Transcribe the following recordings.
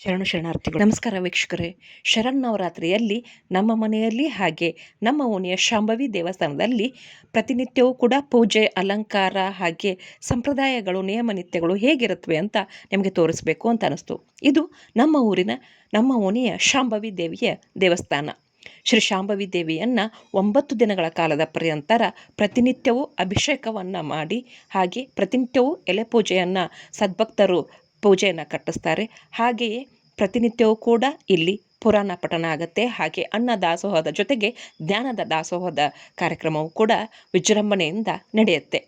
ಶರಣಾರ್ಥಿಗಳು. ನಮಸ್ಕಾರ ವೀಕ್ಷಕರೇ. ಶರನ್ನವರಾತ್ರಿಯಲ್ಲಿ ನಮ್ಮ ಮನೆಯಲ್ಲಿ ಹಾಗೆ ನಮ್ಮ ಓಣಿಯ ಶಾಂಭವಿ ದೇವಸ್ಥಾನದಲ್ಲಿ ಪ್ರತಿನಿತ್ಯವೂ ಕೂಡ ಪೂಜೆ, ಅಲಂಕಾರ ಹಾಗೆ ಸಂಪ್ರದಾಯಗಳು, ನಿಯಮ ನಿತ್ಯಗಳು ಹೇಗಿರುತ್ತವೆ ಅಂತ ನಿಮಗೆ ತೋರಿಸ್ಬೇಕು ಅಂತ ಅನಿಸ್ತು. ಇದು ನಮ್ಮ ಊರಿನ ನಮ್ಮ ಓಣಿಯ ಶಾಂಭವಿ ದೇವಿಯ ದೇವಸ್ಥಾನ. ಶ್ರೀ ಶಾಂಭವಿ ದೇವಿಯನ್ನು 9 ದಿನಗಳ ಕಾಲದ ಪರ್ಯಂತರ ಪ್ರತಿನಿತ್ಯವೂ ಅಭಿಷೇಕವನ್ನು ಮಾಡಿ ಹಾಗೆ ಪ್ರತಿನಿತ್ಯವೂ ಎಲೆ ಪೂಜೆಯನ್ನು ಸದ್ಭಕ್ತರು ಪೂಜೆಯನ್ನು ಕಟ್ಟಿಸ್ತಾರೆ. ಹಾಗೆಯೇ ಪ್ರತಿನಿತ್ಯವೂ ಕೂಡ ಇಲ್ಲಿ ಪುರಾಣ ಪಠಣ ಆಗುತ್ತೆ. ಹಾಗೆ ಅನ್ನ ದಾಸೋಹದ ಜೊತೆಗೆ ಜ್ಞಾನದ ದಾಸೋಹದ ಕಾರ್ಯಕ್ರಮವು ಕೂಡ ವಿಜೃಂಭಣೆಯಿಂದ ನಡೆಯುತ್ತೆ.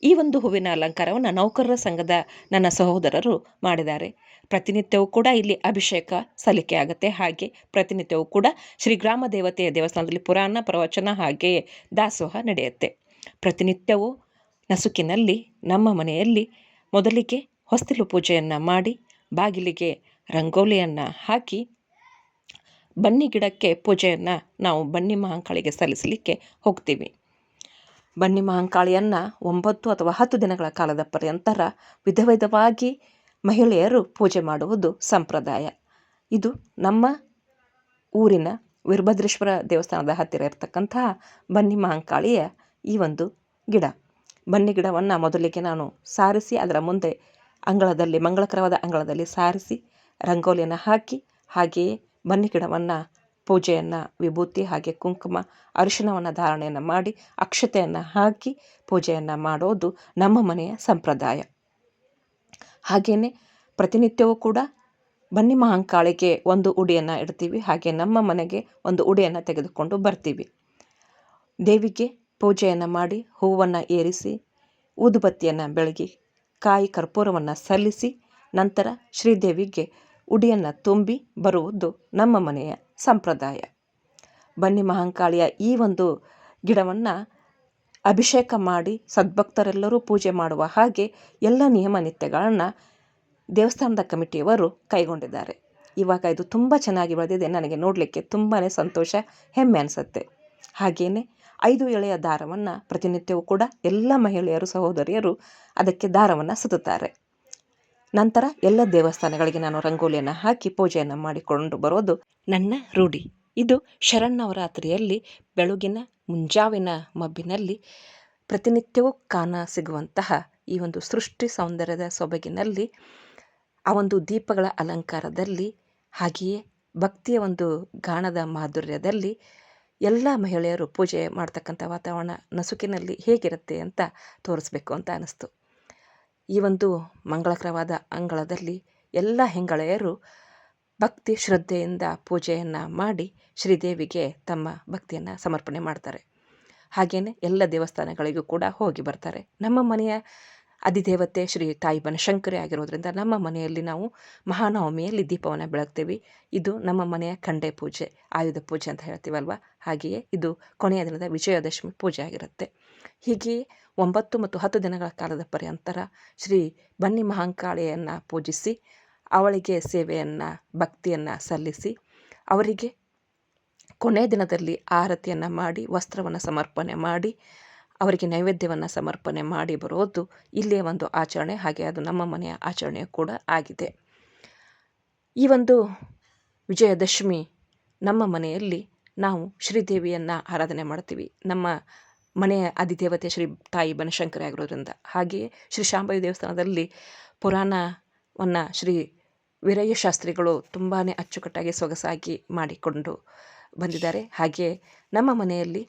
ಈ ಒಂದು ಹೂವಿನ ಅಲಂಕಾರವನ್ನು ನೌಕರರ ಸಂಘದ ನನ್ನ ಸಹೋದರರು ಮಾಡಿದ್ದಾರೆ. ಪ್ರತಿನಿತ್ಯವೂ ಕೂಡ ಇಲ್ಲಿ ಅಭಿಷೇಕ ಸಲ್ಲಿಕೆ ಆಗುತ್ತೆ. ಹಾಗೆ ಪ್ರತಿನಿತ್ಯವೂ ಕೂಡ ಶ್ರೀ ಗ್ರಾಮ ದೇವತೆಯ ದೇವಸ್ಥಾನದಲ್ಲಿ ಪುರಾಣ ಪ್ರವಚನ ಹಾಗೆಯೇ ದಾಸೋಹ ನಡೆಯುತ್ತೆ. ಪ್ರತಿನಿತ್ಯವೂ ನಸುಕಿನಲ್ಲಿ ನಮ್ಮ ಮನೆಯಲ್ಲಿ ಮೊದಲಿಗೆ ಹೊಸ್ತಿಲು ಪೂಜೆಯನ್ನು ಮಾಡಿ ಬಾಗಿಲಿಗೆ ರಂಗೋಲಿಯನ್ನು ಹಾಕಿ ಬನ್ನಿ ಗಿಡಕ್ಕೆ ಪೂಜೆಯನ್ನು ನಾವು ಬನ್ನಿ ಮಹಾಂಕಾಳಿಗೆ ಸಲ್ಲಿಸಲಿಕ್ಕೆ ಹೋಗ್ತೀವಿ. ಬನ್ನಿ ಮಹಾಂಕಾಳಿಯನ್ನು 9 ಅಥವಾ 10 ದಿನಗಳ ಕಾಲದ ಪರ್ಯಂತರ ವಿಧ ವಿಧವಾಗಿ ಮಹಿಳೆಯರು ಪೂಜೆ ಮಾಡುವುದು ಸಂಪ್ರದಾಯ. ಇದು ನಮ್ಮ ಊರಿನ ವೀರಭದ್ರೇಶ್ವರ ದೇವಸ್ಥಾನದ ಹತ್ತಿರ ಇರತಕ್ಕಂತಹ ಬನ್ನಿ ಮಹಾಂಕಾಳಿಯ ಈ ಒಂದು ಗಿಡ. ಬನ್ನಿ ಗಿಡವನ್ನು ಮೊದಲಿಗೆ ನಾನು ಸಾರಿಸಿ ಅದರ ಮುಂದೆ ಅಂಗಳದಲ್ಲಿ ಮಂಗಳಕರವಾದ ಅಂಗಳದಲ್ಲಿ ಸಾರಿಸಿ ರಂಗೋಲಿಯನ್ನು ಹಾಕಿ ಹಾಗೆಯೇ ಬನ್ನಿ ಗಿಡವನ್ನು ಪೂಜೆಯನ್ನು ವಿಭೂತಿ ಹಾಗೆ ಕುಂಕುಮ ಅರಿಶಿಣವನ್ನು ಧಾರಣೆಯನ್ನು ಮಾಡಿ ಅಕ್ಷತೆಯನ್ನು ಹಾಕಿ ಪೂಜೆಯನ್ನು ಮಾಡೋದು ನಮ್ಮ ಮನೆಯ ಸಂಪ್ರದಾಯ. ಹಾಗೆಯೇ ಪ್ರತಿನಿತ್ಯವೂ ಕೂಡ ಬನ್ನಿ ಮಹಾಂಕಾಳಿಗೆ ಒಂದು ಉಡಿಯನ್ನು ಇಡ್ತೀವಿ. ಹಾಗೆ ನಮ್ಮ ಮನೆಗೆ ಒಂದು ಉಡಿಯನ್ನು ತೆಗೆದುಕೊಂಡು ಬರ್ತೀವಿ. ದೇವಿಗೆ ಪೂಜೆಯನ್ನು ಮಾಡಿ ಹೂವನ್ನು ಏರಿಸಿ ಊದುಬತ್ತಿಯನ್ನು ಬೆಳಗಿ ಕಾಯಿ ಕರ್ಪೂರವನ್ನು ಸಲ್ಲಿಸಿ ನಂತರ ಶ್ರೀದೇವಿಗೆ ಉಡಿಯನ್ನು ತುಂಬಿ ಬರುವುದು ನಮ್ಮ ಮನೆಯ ಸಂಪ್ರದಾಯ. ಬನ್ನಿ ಮಹಾಂಕಾಳಿಯ ಈ ಒಂದು ಗಿಡವನ್ನು ಅಭಿಷೇಕ ಮಾಡಿ ಸದ್ಭಕ್ತರೆಲ್ಲರೂ ಪೂಜೆ ಮಾಡುವ ಹಾಗೆ ಎಲ್ಲ ನಿಯಮ ನಿತ್ಯಗಳನ್ನು ದೇವಸ್ಥಾನದ ಕಮಿಟಿಯವರು ಕೈಗೊಂಡಿದ್ದಾರೆ. ಇವಾಗ ಇದು ತುಂಬ ಚೆನ್ನಾಗಿ ಬೆಳೆದಿದೆ. ನನಗೆ ನೋಡಲಿಕ್ಕೆ ತುಂಬಾ ಸಂತೋಷ, ಹೆಮ್ಮೆ ಅನಿಸುತ್ತೆ. ಹಾಗೆಯೇ 5 ಎಳೆಯ ದಾರವನ್ನು ಪ್ರತಿನಿತ್ಯವೂ ಕೂಡ ಎಲ್ಲ ಮಹಿಳೆಯರು ಸಹೋದರಿಯರು ಅದಕ್ಕೆ ದಾರವನ್ನು ಸುತ್ತುತ್ತಾರೆ. ನಂತರ ಎಲ್ಲ ದೇವಸ್ಥಾನಗಳಿಗೆ ನಾನು ರಂಗೋಲಿಯನ್ನು ಹಾಕಿ ಪೂಜೆಯನ್ನು ಮಾಡಿಕೊಂಡು ಬರೋದು ನನ್ನ ರೂಢಿ. ಇದು ಶರನ್ನವರಾತ್ರಿಯಲ್ಲಿ ಬೆಳಗಿನ ಮುಂಜಾವಿನ ಮಬ್ಬಿನಲ್ಲಿ ಪ್ರತಿನಿತ್ಯವೂ ಕಾಣ ಸಿಗುವಂತಹ ಈ ಒಂದು ಸೃಷ್ಟಿ ಸೌಂದರ್ಯದ ಸೊಬಗಿನಲ್ಲಿ ಆ ಒಂದು ದೀಪಗಳ ಅಲಂಕಾರದಲ್ಲಿ ಹಾಗೆಯೇ ಭಕ್ತಿಯ ಒಂದು ಗಾನದ ಮಾಧುರ್ಯದಲ್ಲಿ ಎಲ್ಲ ಮಹಿಳೆಯರು ಪೂಜೆ ಮಾಡ್ತಕ್ಕಂಥ ವಾತಾವರಣ ನಸುಕಿನಲ್ಲಿ ಹೇಗಿರುತ್ತೆ ಅಂತ ತೋರಿಸ್ಬೇಕು ಅಂತ ಅನ್ನಿಸ್ತು. ಈ ಒಂದು ಮಂಗಳಕರವಾದ ಅಂಗಳದಲ್ಲಿ ಎಲ್ಲ ಹೆಂಗಳೆಯರು ಭಕ್ತಿ ಶ್ರದ್ಧೆಯಿಂದ ಪೂಜೆಯನ್ನು ಮಾಡಿ ಶ್ರೀದೇವಿಗೆ ತಮ್ಮ ಭಕ್ತಿಯನ್ನು ಸಮರ್ಪಣೆ ಮಾಡ್ತಾರೆ. ಹಾಗೆಯೇ ಎಲ್ಲ ದೇವಸ್ಥಾನಗಳಿಗೂ ಕೂಡ ಹೋಗಿ ಬರ್ತಾರೆ. ನಮ್ಮ ಮನೆಯ ಅಧಿದೇವತೆ ಶ್ರೀ ತಾಯಿ ಬನಶಂಕರಿ ಆಗಿರೋದ್ರಿಂದ ನಮ್ಮ ಮನೆಯಲ್ಲಿ ನಾವು ಮಹಾನವಮಿಯಲ್ಲಿ ದೀಪವನ್ನು ಬೆಳಗ್ತೀವಿ. ಇದು ನಮ್ಮ ಮನೆಯ ಖಂಡೆ ಪೂಜೆ, ಆಯುಧ ಪೂಜೆ ಅಂತ ಹೇಳ್ತೀವಲ್ವ, ಹಾಗೆಯೇ ಇದು ಕೊನೆಯ ದಿನದ ವಿಜಯದಶಮಿ ಪೂಜೆ ಆಗಿರುತ್ತೆ. ಹೀಗೆಯೇ 9 ಮತ್ತು 10 ದಿನಗಳ ಕಾಲದ ಪರ್ಯಂತರ ಶ್ರೀ ಬನ್ನಿ ಮಹಾಂಕಾಳಿಯನ್ನು ಪೂಜಿಸಿ ಅವಳಿಗೆ ಸೇವೆಯನ್ನು ಭಕ್ತಿಯನ್ನು ಸಲ್ಲಿಸಿ ಅವರಿಗೆ ಕೊನೆಯ ದಿನದಲ್ಲಿ ಆರತಿಯನ್ನು ಮಾಡಿ ವಸ್ತ್ರವನ್ನು ಸಮರ್ಪಣೆ ಮಾಡಿ ಅವರಿಗೆ ನೈವೇದ್ಯವನ್ನು ಸಮರ್ಪಣೆ ಮಾಡಿ ಬರೋದು ಇಲ್ಲಿಯ ಒಂದು ಆಚರಣೆ. ಹಾಗೆ ಅದು ನಮ್ಮ ಮನೆಯ ಆಚರಣೆ ಕೂಡ ಆಗಿದೆ. ಈ ಒಂದು ವಿಜಯದಶಮಿ ನಮ್ಮ ಮನೆಯಲ್ಲಿ ನಾವು ಶ್ರೀದೇವಿಯನ್ನು ಆರಾಧನೆ ಮಾಡ್ತೀವಿ. ನಮ್ಮ ಮನೆಯ ಅಧಿದೇವತೆ ಶ್ರೀ ತಾಯಿ ಬನಶಂಕರಿ ಆಗಿರೋದ್ರಿಂದ. ಹಾಗೆಯೇ ಶ್ರೀ ಶಾಂಭವಿ ದೇವಸ್ಥಾನದಲ್ಲಿ ಪುರಾಣವನ್ನು ಶ್ರೀ ವೀರಯ್ಯ ಶಾಸ್ತ್ರಿಗಳು ತುಂಬಾ ಅಚ್ಚುಕಟ್ಟಾಗಿ ಸೊಗಸಾಗಿ ಮಾಡಿಕೊಂಡು ಬಂದಿದ್ದಾರೆ. ಹಾಗೆಯೇ ನಮ್ಮ ಮನೆಯಲ್ಲಿ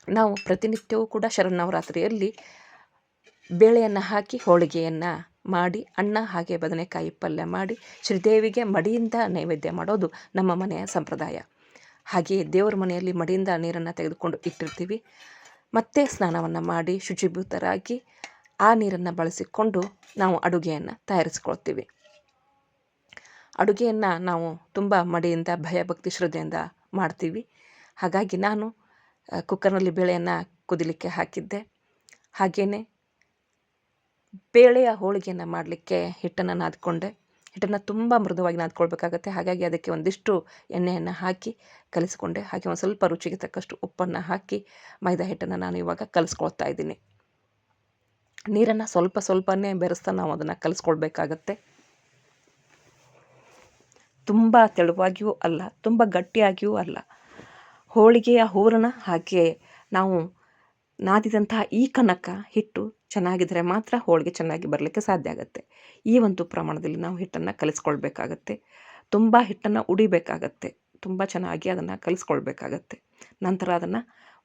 ನಾವು ಪ್ರತಿನಿತ್ಯವೂ ಕೂಡ ಶರನ್ನವರಾತ್ರಿಯಲ್ಲಿ ಬೇಳೆಯನ್ನು ಹಾಕಿ ಹೋಳಿಗೆಯನ್ನು ಮಾಡಿ ಅನ್ನ ಹಾಗೆ ಬದನೆಕಾಯಿ ಪಲ್ಯ ಮಾಡಿ ಶ್ರೀದೇವಿಗೆ ಮಡಿಯಿಂದ ನೈವೇದ್ಯ ಮಾಡೋದು ನಮ್ಮ ಮನೆಯ ಸಂಪ್ರದಾಯ. ಹಾಗೆಯೇ ದೇವರ ಮನೆಯಲ್ಲಿ ಮಡಿಯಿಂದ ನೀರನ್ನು ತೆಗೆದುಕೊಂಡು ಇಟ್ಟಿರ್ತೀವಿ. ಮತ್ತೆ ಸ್ನಾನವನ್ನು ಮಾಡಿ ಶುಚಿಭೂತರಾಗಿ ಆ ನೀರನ್ನು ಬಳಸಿಕೊಂಡು ನಾವು ಅಡುಗೆಯನ್ನು ತಯಾರಿಸ್ಕೊಳ್ತೀವಿ. ಅಡುಗೆಯನ್ನು ನಾವು ತುಂಬ ಮಡಿಯಿಂದ ಭಯಭಕ್ತಿ ಶ್ರದ್ಧೆಯಿಂದ ಮಾಡ್ತೀವಿ. ಹಾಗಾಗಿ ನಾನು ಕುಕ್ಕರ್ನಲ್ಲಿ ಬೇಳೆಯನ್ನು ಕುದಿಲಿಕ್ಕೆ ಹಾಕಿದ್ದೆ. ಹಾಗೆಯೇ ಬೇಳೆಯ ಹೋಳಿಗೆಯನ್ನು ಮಾಡಲಿಕ್ಕೆ ಹಿಟ್ಟನ್ನು ನಾದ್ಕೊಂಡೆ. ಹಿಟ್ಟನ್ನು ತುಂಬ ಮೃದುವಾಗಿ ನಾದ್ಕೊಳ್ಬೇಕಾಗತ್ತೆ. ಹಾಗಾಗಿ ಅದಕ್ಕೆ ಒಂದಿಷ್ಟು ಎಣ್ಣೆಯನ್ನು ಹಾಕಿ ಕಲಿಸ್ಕೊಂಡೆ. ಹಾಗೆ ಒಂದು ಸ್ವಲ್ಪ ರುಚಿಗೆ ತಕ್ಕಷ್ಟು ಉಪ್ಪನ್ನು ಹಾಕಿ ಮೈದಾ ಹಿಟ್ಟನ್ನು ನಾನು ಇವಾಗ ಕಲಿಸ್ಕೊಳ್ತಾ ಇದ್ದೀನಿ. ನೀರನ್ನು ಸ್ವಲ್ಪ ಸ್ವಲ್ಪನೇ ಬೆರೆಸ್ತಾ ನಾವು ಅದನ್ನು ಕಲಿಸ್ಕೊಳ್ಬೇಕಾಗತ್ತೆ. ತುಂಬ ತೆಳುವಾಗಿಯೂ ಅಲ್ಲ, ತುಂಬ ಗಟ್ಟಿಯಾಗಿಯೂ ಅಲ್ಲ. ಹೋಳಿಗೆಯ ಹೂರಣ ಹಾಗೆ ನಾವು ನಾದಿದಂತಹ ಈ ಕನಕ ಹಿಟ್ಟು ಚೆನ್ನಾಗಿದ್ದರೆ ಮಾತ್ರ ಹೋಳಿಗೆ ಚೆನ್ನಾಗಿ ಬರಲಿಕ್ಕೆ ಸಾಧ್ಯ ಆಗುತ್ತೆ. ಈ ಒಂದು ಪ್ರಮಾಣದಲ್ಲಿ ನಾವು ಹಿಟ್ಟನ್ನು ಕಲಿಸ್ಕೊಳ್ಬೇಕಾಗತ್ತೆ. ತುಂಬ ಹಿಟ್ಟನ್ನು ಉಡಿಬೇಕಾಗತ್ತೆ. ತುಂಬ ಚೆನ್ನಾಗಿ ಅದನ್ನು ಕಲಿಸ್ಕೊಳ್ಬೇಕಾಗತ್ತೆ. ನಂತರ ಅದನ್ನು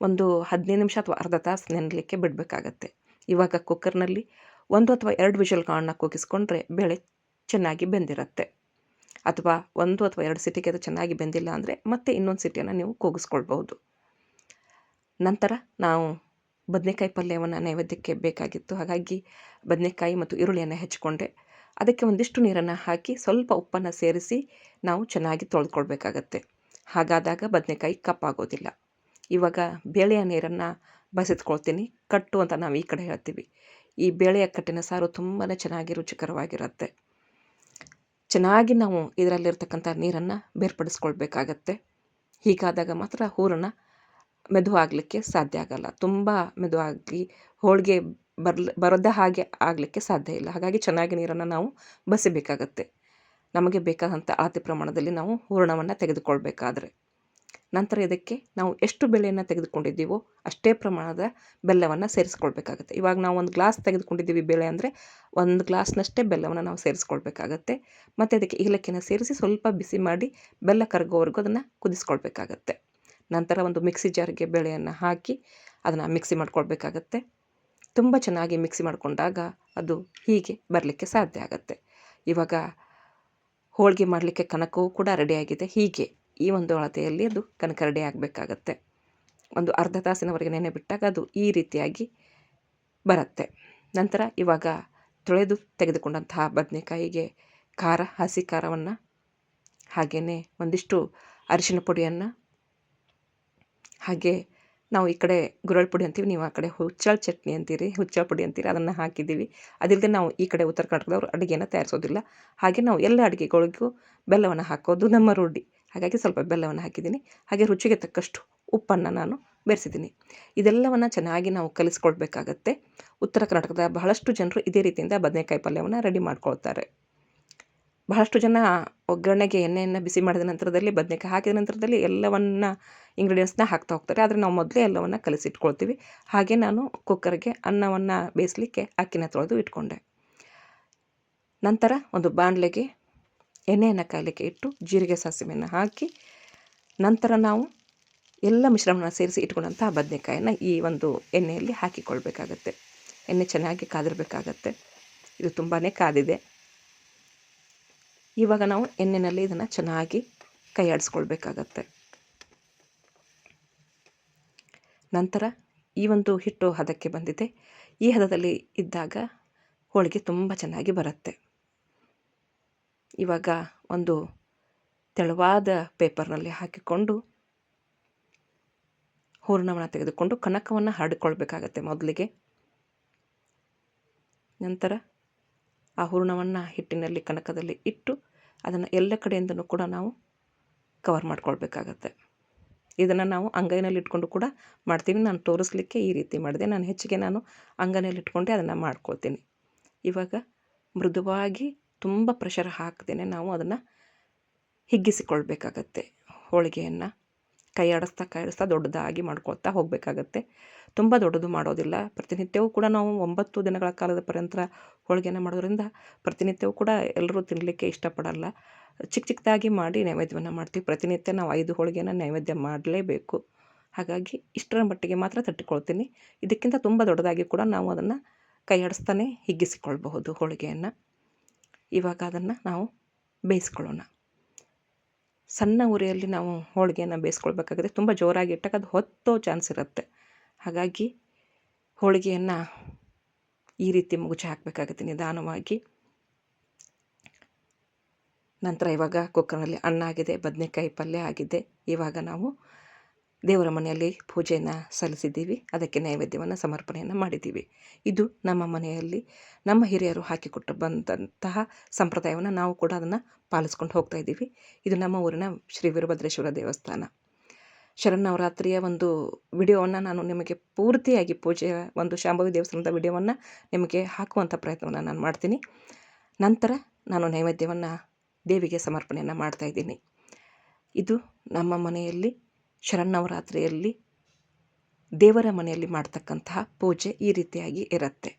ಒಂದು 15 ನಿಮಿಷ ಅಥವಾ ಅರ್ಧ ತಾಸು ನೆನಲಿಕ್ಕೆ ಬಿಡಬೇಕಾಗತ್ತೆ. ಇವಾಗ ಕುಕ್ಕರ್ನಲ್ಲಿ 1 ಅಥವಾ 2 ವಿಷಲ್ಗಳನ್ನ ಕೂಗಿಸ್ಕೊಂಡ್ರೆ ಬೇಳೆ ಚೆನ್ನಾಗಿ ಬೆಂದಿರುತ್ತೆ. ಅಥವಾ 1 ಅಥವಾ 2 ಸಿಟಿಗೆ ಅದು ಚೆನ್ನಾಗಿ ಬೆಂದಿಲ್ಲ ಅಂದರೆ ಮತ್ತೆ ಇನ್ನೊಂದು ಸಿಟಿಯನ್ನು ನೀವು ಕೂಗಿಸ್ಕೊಳ್ಬಹುದು. ನಂತರ ನಾವು ಬದನೆಕಾಯಿ ಪಲ್ಯವನ್ನು ನೈವೇದ್ಯಕ್ಕೆ ಬೇಕಾಗಿತ್ತು. ಹಾಗಾಗಿ ಬದನೆಕಾಯಿ ಮತ್ತು ಈರುಳ್ಳಿಯನ್ನು ಹೆಚ್ಚಿಕೊಂಡೆ. ಅದಕ್ಕೆ ಒಂದಿಷ್ಟು ನೀರನ್ನು ಹಾಕಿ ಸ್ವಲ್ಪ ಉಪ್ಪನ್ನು ಸೇರಿಸಿ ನಾವು ಚೆನ್ನಾಗಿ ತೊಳೆದುಕೊಳ್ಬೇಕಾಗತ್ತೆ. ಹಾಗಾದಾಗ ಬದನೆಕಾಯಿ ಕಪ್ಪಾಗೋದಿಲ್ಲ. ಇವಾಗ ಬೇಳೆಯ ನೀರನ್ನು ಬಸಿದ್ಕೊಳ್ತೀನಿ. ಕಟ್ಟು ಅಂತ ನಾವು ಈ ಕಡೆ ಹೇಳ್ತೀವಿ. ಈ ಬೇಳೆಯ ಕಟ್ಟಿನ ಸಾರು ತುಂಬಾ ಚೆನ್ನಾಗಿ ರುಚಿಕರವಾಗಿರುತ್ತೆ. ಚೆನ್ನಾಗಿ ನಾವು ಇದರಲ್ಲಿರ್ತಕ್ಕಂಥ ನೀರನ್ನು ಬೇರ್ಪಡಿಸ್ಕೊಳ್ಬೇಕಾಗತ್ತೆ. ಹೀಗಾದಾಗ ಮಾತ್ರ ಹೂರಣ ಮೆದುವಾಗಲಿಕ್ಕೆ ಸಾಧ್ಯ ಆಗಲ್ಲ. ತುಂಬ ಮೆದುವಾಗಿ ಹೋಳಿಗೆ ಬರದ ಹಾಗೆ ಆಗಲಿಕ್ಕೆ ಸಾಧ್ಯ ಇಲ್ಲ. ಹಾಗಾಗಿ ಚೆನ್ನಾಗಿ ನೀರನ್ನು ನಾವು ಬಸಿಬೇಕಾಗತ್ತೆ. ನಮಗೆ ಬೇಕಾದಂಥ ಅಳತೆ ಪ್ರಮಾಣದಲ್ಲಿ ನಾವು ಹೂರಣವನ್ನು ತೆಗೆದುಕೊಳ್ಬೇಕಾದ್ರೆ ನಂತರ ಇದಕ್ಕೆ ನಾವು ಎಷ್ಟು ಬೇಳೆಯನ್ನು ತೆಗೆದುಕೊಂಡಿದ್ದೀವೋ ಅಷ್ಟೇ ಪ್ರಮಾಣದ ಬೆಲ್ಲವನ್ನು ಸೇರಿಸ್ಕೊಳ್ಬೇಕಾಗತ್ತೆ. ಇವಾಗ ನಾವು 1 ಗ್ಲಾಸ್ ತೆಗೆದುಕೊಂಡಿದ್ದೀವಿ ಬೇಳೆ ಅಂದರೆ 1 ಗ್ಲಾಸ್ನಷ್ಟೇ ಬೆಲ್ಲವನ್ನು ನಾವು ಸೇರಿಸ್ಕೊಳ್ಬೇಕಾಗತ್ತೆ. ಮತ್ತು ಅದಕ್ಕೆ ಏಲಕ್ಕಿನ ಸೇರಿಸಿ ಸ್ವಲ್ಪ ಬಿಸಿ ಮಾಡಿ ಬೆಲ್ಲ ಕರಗೋವರೆಗೂ ಅದನ್ನು ಕುದಿಸ್ಕೊಳ್ಬೇಕಾಗತ್ತೆ. ನಂತರ ಒಂದು ಮಿಕ್ಸಿ ಜಾರಿಗೆ ಬೇಳೆಯನ್ನು ಹಾಕಿ ಅದನ್ನು ಮಿಕ್ಸಿ ಮಾಡ್ಕೊಳ್ಬೇಕಾಗತ್ತೆ. ತುಂಬ ಚೆನ್ನಾಗಿ ಮಿಕ್ಸಿ ಮಾಡಿಕೊಂಡಾಗ ಅದು ಹೀಗೆ ಬರಲಿಕ್ಕೆ ಸಾಧ್ಯ ಆಗುತ್ತೆ. ಇವಾಗ ಹೋಳಿಗೆ ಮಾಡಲಿಕ್ಕೆ ಕನಕವೂ ಕೂಡ ರೆಡಿಯಾಗಿದೆ. ಹೀಗೆ ಈ ಒಂದು ಅಳತೆಯಲ್ಲಿ ಅದು ಕನಕ ರೆಡಿ ಆಗಬೇಕಾಗತ್ತೆ. ಒಂದು ಅರ್ಧ ತಾಸಿನವರೆಗೆ ನೆನೆ ಬಿಟ್ಟಾಗ ಅದು ಈ ರೀತಿಯಾಗಿ ಬರುತ್ತೆ. ನಂತರ ಇವಾಗ ತೊಳೆದು ತೆಗೆದುಕೊಂಡಂತಹ ಬದನೆಕಾಯಿಗೆ ಖಾರ, ಹಸಿ ಖಾರವನ್ನು ಹಾಗೆಯೇ ಒಂದಿಷ್ಟು ಅರಿಶಿನ ಪುಡಿಯನ್ನು, ಹಾಗೆ ನಾವು ಈ ಕಡೆ ಗುರಳ್ ಪುಡಿ ಅಂತೀವಿ, ನೀವು ಆ ಕಡೆ ಹುಚ್ಚಳ ಚಟ್ನಿ ಅಂತೀರಿ, ಹುಚ್ಚಳ ಪುಡಿ ಅಂತೀರಿ, ಅದನ್ನು ಹಾಕಿದ್ದೀವಿ. ಅದಿಲ್ಲದೆ ನಾವು ಈ ಕಡೆ ಉತ್ತರ ಕರ್ನಾಟಕದವರು ಅಡುಗೆಯನ್ನು ತಯಾರಿಸೋದಿಲ್ಲ. ಹಾಗೆ ನಾವು ಎಲ್ಲ ಅಡುಗೆಗಳಿಗೂ ಬೆಲ್ಲವನ್ನು ಹಾಕೋದು ನಮ್ಮ ರೂಢಿ. ಹಾಗಾಗಿ ಸ್ವಲ್ಪ ಬೆಲ್ಲವನ್ನು ಹಾಕಿದ್ದೀನಿ. ಹಾಗೆ ರುಚಿಗೆ ತಕ್ಕಷ್ಟು ಉಪ್ಪನ್ನು ನಾನು ಬೆರೆಸಿದ್ದೀನಿ. ಇದೆಲ್ಲವನ್ನು ಚೆನ್ನಾಗಿ ನಾವು ಕಲಿಸ್ಕೊಳ್ಬೇಕಾಗತ್ತೆ. ಉತ್ತರ ಕರ್ನಾಟಕದ ಬಹಳಷ್ಟು ಜನರು ಇದೇ ರೀತಿಯಿಂದ ಬದನೆಕಾಯಿ ಪಲ್ಯವನ್ನು ರೆಡಿ ಮಾಡ್ಕೊಳ್ತಾರೆ. ಬಹಳಷ್ಟು ಜನ ಒಗ್ಗರಣೆಗೆ ಎಣ್ಣೆಯನ್ನು ಬಿಸಿ ಮಾಡಿದ ನಂತರದಲ್ಲಿ ಬದನೆಕಾಯಿ ಹಾಕಿದ ನಂತರದಲ್ಲಿ ಎಲ್ಲವನ್ನು ಇಂಗ್ರೀಡಿಯೆಂಟ್ಸ್ನ ಹಾಕ್ತಾ ಹೋಗ್ತಾರೆ. ಆದರೆ ನಾವು ಮೊದಲೇ ಎಲ್ಲವನ್ನು ಕಲಿಸಿಟ್ಕೊಳ್ತೀವಿ. ಹಾಗೆ ನಾನು ಕುಕ್ಕರ್ಗೆ ಅನ್ನವನ್ನು ಬೇಯಿಸಲಿಕ್ಕೆ ಅಕ್ಕಿನ ತೊಳೆದು ಇಟ್ಕೊಂಡೆ. ನಂತರ ಒಂದು ಬಾಣಲೆಗೆ ಎಣ್ಣೆಯನ್ನು ಕಾಯಲಿಕ್ಕೆ ಇಟ್ಟು ಜೀರಿಗೆ ಸಾಸಿವೆಯನ್ನು ಹಾಕಿ ನಂತರ ನಾವು ಎಲ್ಲ ಮಿಶ್ರಣವನ್ನು ಸೇರಿಸಿ ಇಟ್ಕೊಂಡಂಥ ಬದನೆಕಾಯನ್ನು ಈ ಒಂದು ಎಣ್ಣೆಯಲ್ಲಿ ಹಾಕಿಕೊಳ್ಬೇಕಾಗತ್ತೆ. ಎಣ್ಣೆ ಚೆನ್ನಾಗಿ ಕಾದಿರಬೇಕಾಗತ್ತೆ. ಇದು ತುಂಬಾ ಕಾದಿದೆ. ಇವಾಗ ನಾವು ಎಣ್ಣೆಯಲ್ಲಿ ಇದನ್ನು ಚೆನ್ನಾಗಿ ಕೈ ಆಡಿಸ್ಕೊಳ್ಬೇಕಾಗತ್ತೆ. ನಂತರ ಈ ಒಂದು ಹಿಟ್ಟು ಹದಕ್ಕೆ ಬಂದಿದೆ. ಈ ಹದದಲ್ಲಿ ಇದ್ದಾಗ ಹೋಳಿಗೆ ತುಂಬ ಚೆನ್ನಾಗಿ ಬರುತ್ತೆ. ಇವಾಗ ಒಂದು ತೆಳುವಾದ ಪೇಪರ್ನಲ್ಲಿ ಹಾಕಿಕೊಂಡು ಹೂರಣವನ್ನು ತೆಗೆದುಕೊಂಡು ಕನಕವನ್ನು ಹರಡಿಕೊಳ್ಬೇಕಾಗತ್ತೆ ಮೊದಲಿಗೆ. ನಂತರ ಆ ಹೂರಣವನ್ನು ಹಿಟ್ಟಿನಲ್ಲಿ ಕನಕದಲ್ಲಿ ಇಟ್ಟು ಅದನ್ನು ಎಲ್ಲ ಕಡೆಯಿಂದನೂ ಕೂಡ ನಾವು ಕವರ್ ಮಾಡ್ಕೊಳ್ಬೇಕಾಗತ್ತೆ. ಇದನ್ನು ನಾವು ಅಂಗೈನಲ್ಲಿ ಇಟ್ಕೊಂಡು ಕೂಡ ಮಾಡ್ತೀವಿ. ನಾನು ತೋರಿಸ್ಲಿಕ್ಕೆ ಈ ರೀತಿ ಮಾಡಿದೆ. ನಾನು ಅಂಗೈನಲ್ಲಿ ಇಟ್ಕೊಂಡೆ ಅದನ್ನು ಮಾಡ್ಕೊಳ್ತೀನಿ. ಇವಾಗ ಮೃದುವಾಗಿ ತುಂಬ ಪ್ರೆಷರ್ ಹಾಕದೇನೆ ನಾವು ಅದನ್ನು ಹಿಗ್ಗಿಸಿಕೊಳ್ಬೇಕಾಗತ್ತೆ. ಹೋಳಿಗೆಯನ್ನು ಕೈ ಆಡಿಸ್ತಾ ದೊಡ್ಡದಾಗಿ ಮಾಡ್ಕೊಳ್ತಾ ಹೋಗಬೇಕಾಗತ್ತೆ. ತುಂಬ ದೊಡ್ಡದು ಮಾಡೋದಿಲ್ಲ. ಪ್ರತಿನಿತ್ಯವೂ ಕೂಡ ನಾವು 9 ದಿನಗಳ ಕಾಲದ ಪರ್ಯಂತ ಹೋಳಿಗೆಯನ್ನು ಮಾಡೋದ್ರಿಂದ ಪ್ರತಿನಿತ್ಯವೂ ಕೂಡ ಎಲ್ಲರೂ ತಿನ್ನಲಿಕ್ಕೆ ಇಷ್ಟಪಡಲ್ಲ. ಚಿಕ್ಕದಾಗಿ ಮಾಡಿ ನೈವೇದ್ಯವನ್ನು ಮಾಡ್ತೀವಿ. ಪ್ರತಿನಿತ್ಯ ನಾವು 5 ಹೋಳಿಗೆಯನ್ನು ನೈವೇದ್ಯ ಮಾಡಲೇಬೇಕು. ಹಾಗಾಗಿ ಇಷ್ಟರ ಮಟ್ಟಿಗೆ ಮಾತ್ರ ತಟ್ಟಿಕೊಳ್ತೀನಿ. ಇದಕ್ಕಿಂತ ತುಂಬ ದೊಡ್ಡದಾಗಿ ಕೂಡ ನಾವು ಅದನ್ನು ಕೈ ಆಡಿಸ್ತಾನೆ ಹಿಗ್ಗಿಸಿಕೊಳ್ಬಹುದು ಹೋಳಿಗೆಯನ್ನು. ಇವಾಗ ಅದನ್ನು ನಾವು ಬೇಯಿಸ್ಕೊಳ್ಳೋಣ. ಸಣ್ಣ ಉರಿಯಲ್ಲಿ ನಾವು ಹೋಳಿಗೆಯನ್ನು ಬೇಯಿಸ್ಕೊಳ್ಬೇಕಾಗುತ್ತೆ. ತುಂಬ ಜೋರಾಗಿ ಇಟ್ಟಾಗ ಅದು ಹೊತ್ತೋ ಚಾನ್ಸ್ ಇರುತ್ತೆ. ಹಾಗಾಗಿ ಹೋಳಿಗೆಯನ್ನು ಈ ರೀತಿ ಮುಗುಚಿ ಹಾಕಬೇಕಾಗುತ್ತೆ ನಿಧಾನವಾಗಿ. ನಂತರ ಇವಾಗ ಕುಕ್ಕರ್ನಲ್ಲಿ ಅನ್ನ ಆಗಿದೆ, ಬದನೆಕಾಯಿ ಪಲ್ಯ ಆಗಿದೆ. ಇವಾಗ ನಾವು ದೇವರ ಮನೆಯಲ್ಲಿ ಪೂಜೆಯನ್ನು ಸಲ್ಲಿಸಿದ್ದೀವಿ. ಅದಕ್ಕೆ ನೈವೇದ್ಯವನ್ನು ಸಮರ್ಪಣೆಯನ್ನು ಮಾಡಿದ್ದೀವಿ. ಇದು ನಮ್ಮ ಮನೆಯಲ್ಲಿ ನಮ್ಮ ಹಿರಿಯರು ಹಾಕಿಕೊಟ್ಟು ಬಂದಂತಹ ಸಂಪ್ರದಾಯವನ್ನು ನಾವು ಕೂಡ ಅದನ್ನು ಪಾಲಿಸ್ಕೊಂಡು ಹೋಗ್ತಾ ಇದ್ದೀವಿ. ಇದು ನಮ್ಮ ಊರಿನ ಶ್ರೀ ವೀರಭದ್ರೇಶ್ವರ ದೇವಸ್ಥಾನ. ಶರನ್ನವರಾತ್ರಿಯ ಒಂದು ವಿಡಿಯೋವನ್ನು ನಾನು ನಿಮಗೆ ಪೂರ್ತಿಯಾಗಿ ಪೂಜೆಯ ಒಂದು ಶಾಂಭವಿ ದೇವಸ್ಥಾನದ ವಿಡಿಯೋವನ್ನು ನಿಮಗೆ ಹಾಕುವಂಥ ಪ್ರಯತ್ನವನ್ನು ನಾನು ಮಾಡ್ತೀನಿ. ನಂತರ ನಾನು ನೈವೇದ್ಯವನ್ನು ದೇವಿಗೆ ಸಮರ್ಪಣೆಯನ್ನು ಮಾಡ್ತಾಯಿದ್ದೀನಿ. ಇದು ನಮ್ಮ ಮನೆಯಲ್ಲಿ ಶರನ್ನವರಾತ್ರಿಯಲ್ಲಿ ದೇವರ ಮನೆಯಲ್ಲಿ ಮಾಡ್ತಕ್ಕಂತಹ ಪೂಜೆ ಈ ರೀತಿಯಾಗಿ ಇರುತ್ತೆ.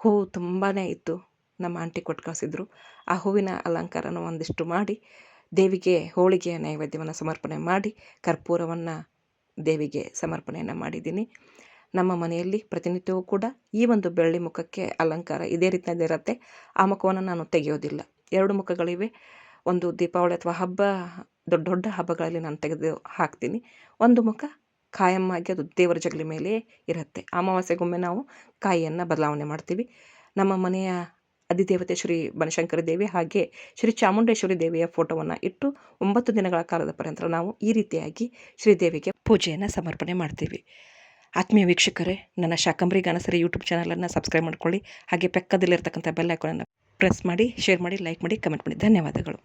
ಹೂವು ತುಂಬಾ ಇತ್ತು, ನಮ್ಮ ಆಂಟಿ ಕೊಟ್ಟು ಕಳಿಸಿದ್ರು. ಆ ಹೂವಿನ ಅಲಂಕಾರನ ಒಂದಿಷ್ಟು ಮಾಡಿ ದೇವಿಗೆ ಹೋಳಿಗೆಯ ನೈವೇದ್ಯವನ್ನು ಸಮರ್ಪಣೆ ಮಾಡಿ ಕರ್ಪೂರವನ್ನು ದೇವಿಗೆ ಸಮರ್ಪಣೆಯನ್ನು ಮಾಡಿದ್ದೀನಿ. ನಮ್ಮ ಮನೆಯಲ್ಲಿ ಪ್ರತಿನಿತ್ಯವೂ ಕೂಡ ಈ ಒಂದು ಬೆಳ್ಳಿ ಮುಖಕ್ಕೆ ಅಲಂಕಾರ ಇದೇ ರೀತಿಯಲ್ಲಿರುತ್ತೆ. ಆ ಮುಖವನ್ನು ನಾನು ತೆಗೆಯೋದಿಲ್ಲ. 2 ಮುಖಗಳಿವೆ. ಒಂದು ದೀಪಾವಳಿ ಅಥವಾ ಹಬ್ಬ, ದೊಡ್ಡ ದೊಡ್ಡ ಹಬ್ಬಗಳಲ್ಲಿ ನಾನು ತೆಗೆದು ಹಾಕ್ತೀನಿ. ಒಂದು ಮುಖ ಕಾಯಮ್ಮಾಗಿ ಅದು ದೇವರ ಜಗಲಿ ಮೇಲೆ ಇರುತ್ತೆ. ಅಮಾವಾಸ್ಯೆಗೊಮ್ಮೆ ನಾವು ಕಾಯಿಯನ್ನು ಬದಲಾವಣೆ ಮಾಡ್ತೀವಿ. ನಮ್ಮ ಮನೆಯ ಅಧಿದೇವತೆ ಶ್ರೀ ಬನಶಂಕರಿ ದೇವಿ ಹಾಗೆ ಶ್ರೀ ಚಾಮುಂಡೇಶ್ವರಿ ದೇವಿಯ ಫೋಟೋವನ್ನು ಇಟ್ಟು 9 ದಿನಗಳ ಕಾಲದ ಪರ್ಯಂತ ನಾವು ಈ ರೀತಿಯಾಗಿ ಶ್ರೀದೇವಿಗೆ ಪೂಜೆಯನ್ನು ಸಮರ್ಪಣೆ ಮಾಡ್ತೀವಿ. ಆತ್ಮೀಯ ವೀಕ್ಷಕರೇ, ನನ್ನ ಶಾಕಂಬರಿ ಗಾನಸರಿ ಯೂಟ್ಯೂಬ್ ಚಾನಲನ್ನು ಸಬ್ಸ್ಕ್ರೈಬ್ ಮಾಡ್ಕೊಳ್ಳಿ. ಹಾಗೆ ಪಕ್ಕದಲ್ಲಿರ್ತಕ್ಕಂಥ ಬೆಲ್ ಐಕಾನನ್ನು ಪ್ರೆಸ್ ಮಾಡಿ, ಶೇರ್ ಮಾಡಿ, ಲೈಕ್ ಮಾಡಿ, ಕಮೆಂಟ್ ಮಾಡಿ. ಧನ್ಯವಾದಗಳು.